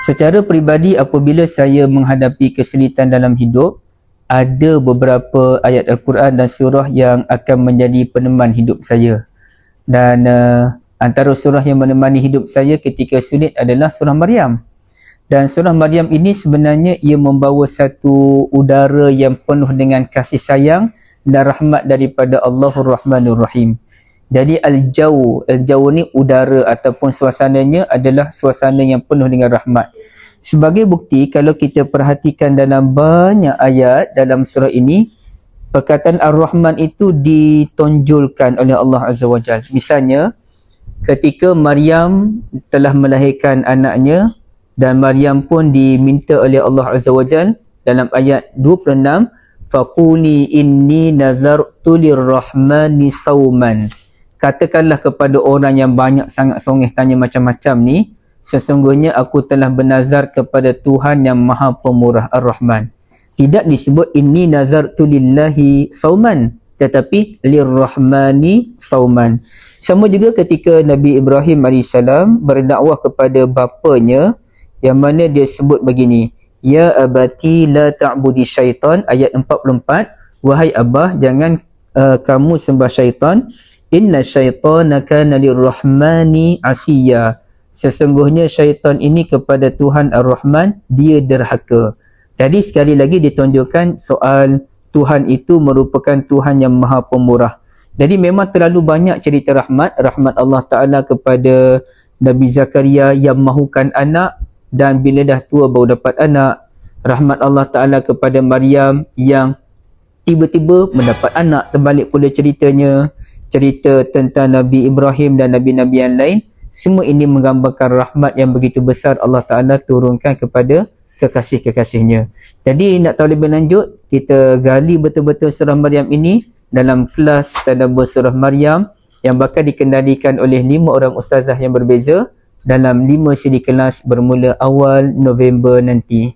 Secara peribadi, apabila saya menghadapi kesulitan dalam hidup, ada beberapa ayat Al-Quran dan surah yang akan menjadi peneman hidup saya. Dan antara surah yang menemani hidup saya ketika sulit adalah surah Maryam. Dan surah Maryam ini sebenarnya ia membawa satu udara yang penuh dengan kasih sayang dan rahmat daripada Allahur Rahmanur Rahim. Jadi al-jaw ni udara ataupun suasananya adalah suasana yang penuh dengan rahmat. Sebagai bukti, kalau kita perhatikan dalam banyak ayat dalam surah ini, perkataan Ar-Rahman itu ditonjolkan oleh Allah Azza wa Jalla. Misalnya, ketika Maryam telah melahirkan anaknya dan Maryam pun diminta oleh Allah Azza wa Jalla dalam ayat 26, faquli inni nazartu lirrahmani sauman. Katakanlah kepada orang yang banyak sangat songeh tanya macam-macam ni, sesungguhnya aku telah bernazar kepada Tuhan yang Maha Pemurah Ar-Rahman. Tidak disebut inni nazartu lillahi sauman, tetapi lirrahmani sauman. Sama juga ketika Nabi Ibrahim AS berdakwah kepada bapanya, yang mana dia sebut begini, ya abati la ta'budi syaitan, ayat 44, wahai abah, jangan kamu sembah syaitan, inna syaitana kana lirrahmani asiya. Sesungguhnya syaitan ini kepada Tuhan Ar-Rahman dia derhaka. Jadi sekali lagi ditunjukkan soal Tuhan itu merupakan Tuhan yang Maha Pemurah. Jadi memang terlalu banyak cerita rahmat Allah Ta'ala kepada Nabi Zakaria yang mahukan anak dan bila dah tua baru dapat anak. Rahmat Allah Ta'ala kepada Maryam yang tiba-tiba mendapat anak. Terbalik pula ceritanya. Cerita tentang Nabi Ibrahim dan Nabi-Nabi yang lain, semua ini menggambarkan rahmat yang begitu besar Allah Ta'ala turunkan kepada kekasih-kekasihnya. Jadi nak tahu lebih lanjut, kita gali betul-betul surah Maryam ini dalam kelas tadabbur surah Maryam yang bakal dikendalikan oleh 5 orang ustazah yang berbeza dalam 5 siri kelas bermula awal November nanti.